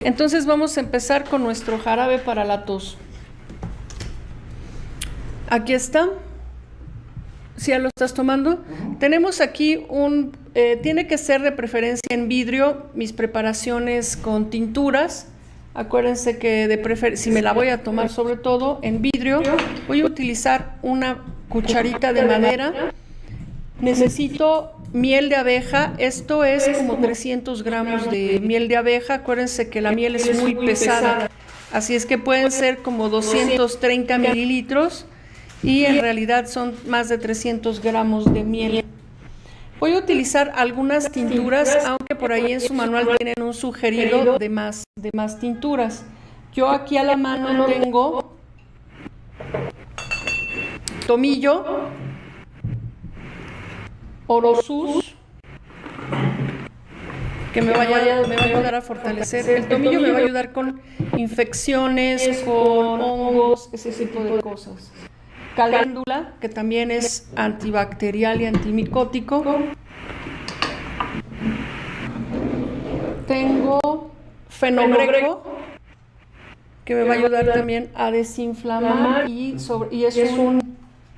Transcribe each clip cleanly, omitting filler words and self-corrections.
Entonces vamos a empezar con nuestro jarabe para la tos. Aquí está. ¿Sí ya lo estás tomando? Tenemos aquí tiene que ser de preferencia en vidrio, mis preparaciones con tinturas. Acuérdense que si me la voy a tomar sobre todo en vidrio, voy a utilizar una cucharita de madera. Necesito miel de abeja, esto es como 300 gramos de miel de abeja. Acuérdense que la miel es muy pesada, así es que pueden ser como 230 mililitros y en realidad son más de 300 gramos de miel. Voy a utilizar algunas tinturas, aunque por ahí en su manual tienen un sugerido de más tinturas. Yo aquí a la mano tengo tomillo, orosus, que me va a ayudar a fortalecer. El tomillo me va a ayudar con infecciones, con hongos, ese tipo de cosas. Caléndula, que también es antibacterial y antimicótico. Tengo fenogreco, que me va a ayudar también a desinflamar y es un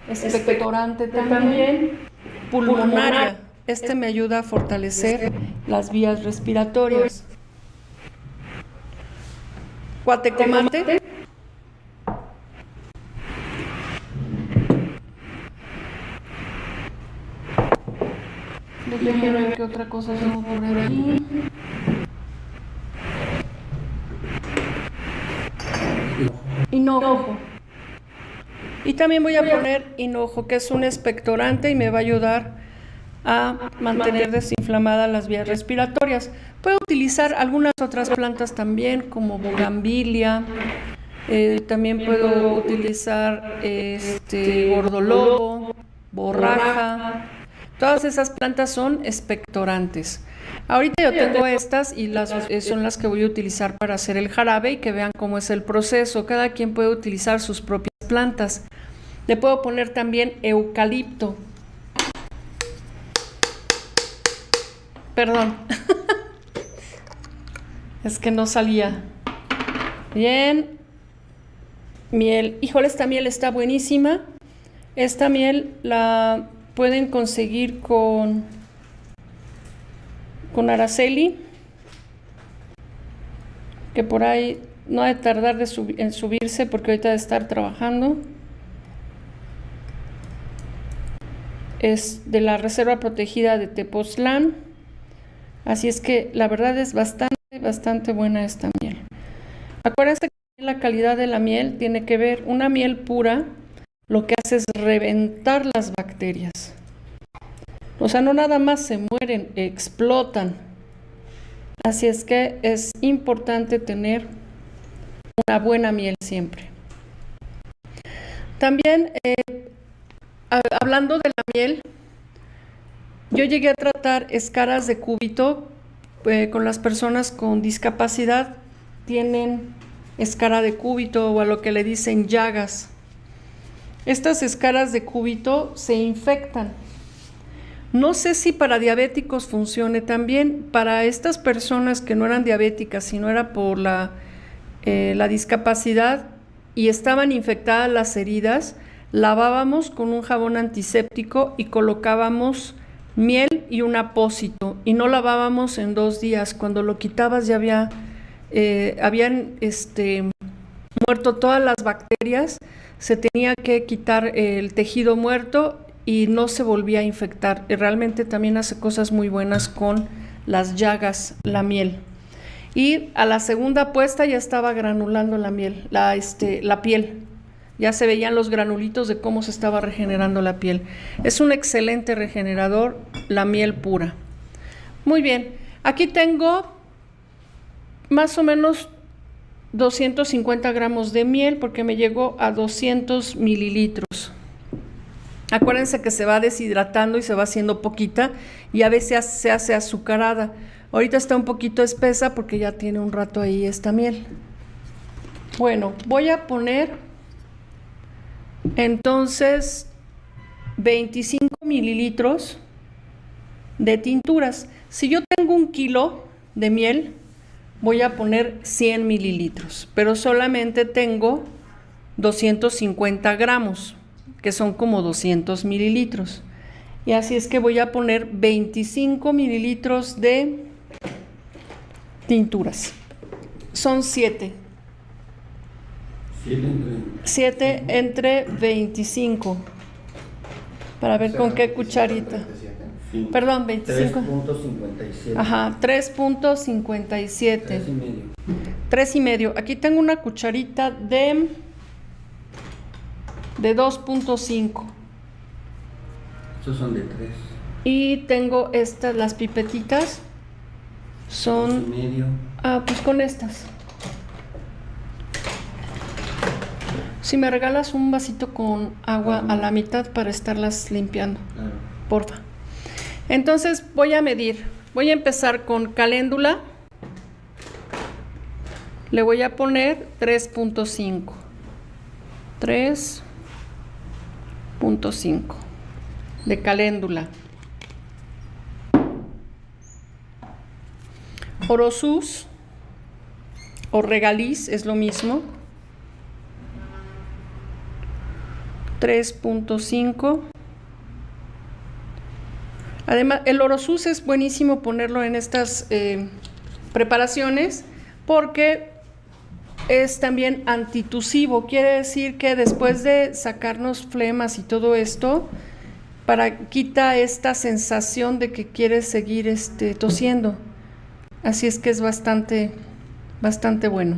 expectorante también. Pulmonaria, este me ayuda a fortalecer las vías respiratorias. Guatecomate, déjenme ver qué otra cosa tengo por aquí. Hinojo. Y también voy a poner hinojo, que es un expectorante y me va a ayudar a mantener desinflamadas las vías respiratorias. Puedo utilizar algunas otras plantas también, como bugambilia. También puedo utilizar gordolobo, borraja. Todas esas plantas son expectorantes. Ahorita yo tengo estas y son las que voy a utilizar para hacer el jarabe y que vean cómo es el proceso. Cada quien puede utilizar sus propias plantas. Le puedo poner también eucalipto. Perdón. Es que no salía. Bien. Miel. Híjole, esta miel está buenísima. Esta miel la pueden conseguir con Araceli, que por ahí no ha de tardar en subirse porque ahorita de estar trabajando. Es de la Reserva Protegida de Tepoztlán. Así es que la verdad es bastante buena esta miel. Acuérdense que la calidad de la miel tiene que ver, una miel pura lo que hace es reventar las bacterias. O sea, no nada más se mueren, explotan. Así es que es importante tener una buena miel siempre. También, hablando de la miel, yo llegué a tratar escaras de cúbito con las personas con discapacidad. Tienen escara de cúbito o a lo que le dicen llagas. Estas escaras de cúbito se infectan. No sé si para diabéticos funcione también. Para estas personas que no eran diabéticas, sino era por la discapacidad y estaban infectadas las heridas, lavábamos con un jabón antiséptico y colocábamos miel y un apósito y no lavábamos en 2 días. Cuando lo quitabas ya habían muerto todas las bacterias, se tenía que quitar el tejido muerto y no se volvía a infectar. Y realmente también hace cosas muy buenas con las llagas, la miel. Y a la segunda puesta ya estaba granulando la miel, la piel. Ya se veían los granulitos de cómo se estaba regenerando la piel. Es un excelente regenerador, la miel pura. Muy bien, aquí tengo más o menos 250 gramos de miel porque me llegó a 200 mililitros. Acuérdense que se va deshidratando y se va haciendo poquita y a veces se hace azucarada. Ahorita está un poquito espesa porque ya tiene un rato ahí esta miel. Bueno, voy a poner entonces 25 mililitros de tinturas. Si yo tengo 1 kilo de miel, voy a poner 100 mililitros, pero solamente tengo 250 gramos, que son como 200 mililitros. Y así es que voy a poner 25 mililitros de tinturas. Son 7. 7 entre 25. Para ver con qué cucharita. Sí. Perdón, 25. 3.57. Ajá, 3.57. 3,5. 3,5. Aquí tengo una cucharita de 2.5. Estos son de 3. Y tengo estas, las pipetitas. Son... 2,5. Ah, pues con estas. Si me regalas un vasito con agua a la mitad para estarlas limpiando, Claro. porfa. Entonces voy a medir. Voy a empezar con caléndula. Le voy a poner 3.5. 3.5 de caléndula. Orosus o regaliz es lo mismo. 3.5. Además, el orosus es buenísimo ponerlo en estas preparaciones porque es también antitusivo. Quiere decir que después de sacarnos flemas y todo esto, quita esta sensación de que quieres seguir tosiendo. Así es que es bastante bueno.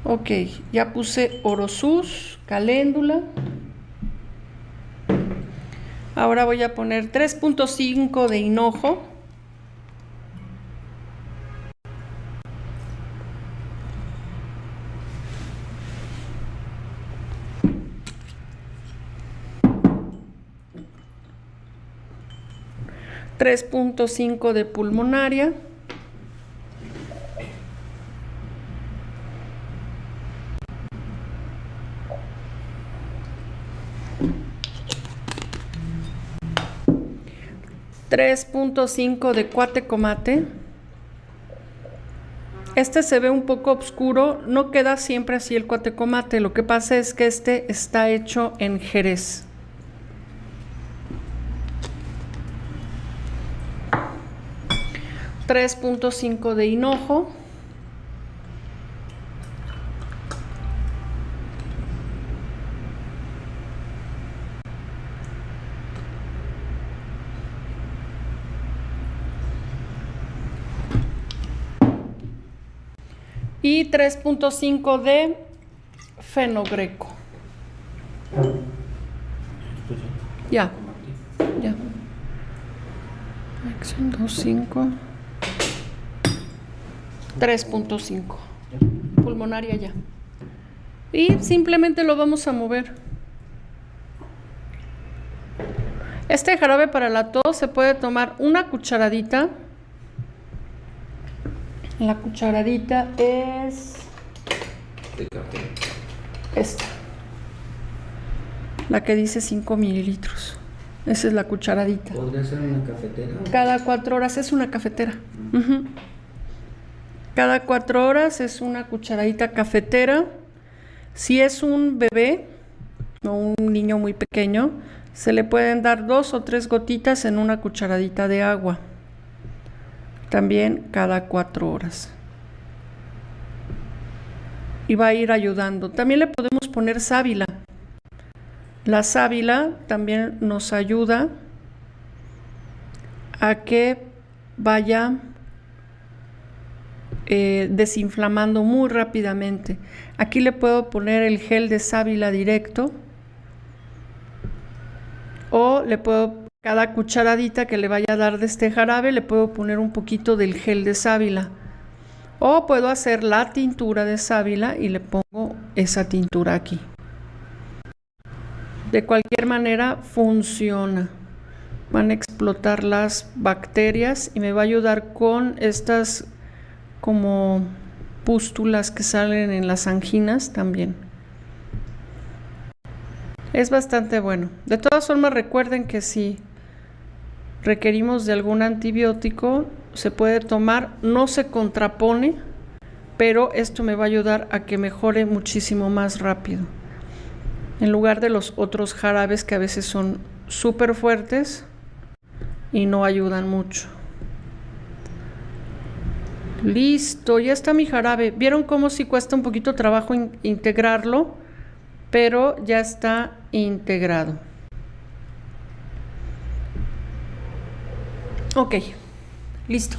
Ok, ya puse orosus, caléndula. Ahora voy a poner 3.5 de hinojo. $3.5 de pulmonaria. $3.5 de cuatecomate. Este se ve un poco oscuro, no queda siempre así el cuatecomate, lo que pasa es que este está hecho en Jerez. $3.5 de hinojo. Y 3.5 de fenogreco. Ya. 2.5. 3.5. Pulmonaria ya. Y simplemente lo vamos a mover. Este jarabe para la tos se puede tomar una cucharadita. La cucharadita es De café. esta, la que dice 5 mililitros. Esa es la cucharadita. ¿Podría ser una cafetera? Cada 4 horas es una cafetera. Uh-huh. Cada 4 horas es una cucharadita cafetera. Si es un bebé o un niño muy pequeño, se le pueden dar 2 o 3 gotitas en una cucharadita de agua. También cada 4 horas. Y va a ir ayudando. También le podemos poner sábila. La sábila también nos ayuda a que vaya desinflamando muy rápidamente. Aquí le puedo poner el gel de sábila directo o le puedo, cada cucharadita que le vaya a dar de este jarabe, le puedo poner un poquito del gel de sábila. O puedo hacer la tintura de sábila y le pongo esa tintura aquí. De cualquier manera funciona. Van a explotar las bacterias y me va a ayudar con estas como pústulas que salen en las anginas también. Es bastante bueno. De todas formas, recuerden que si requerimos de algún antibiótico, se puede tomar, no se contrapone, pero esto me va a ayudar a que mejore muchísimo más rápido. En lugar de los otros jarabes que a veces son súper fuertes y no ayudan mucho. Listo, ya está mi jarabe. ¿Vieron cómo sí cuesta un poquito trabajo integrarlo? Pero ya está integrado. Ok, listo.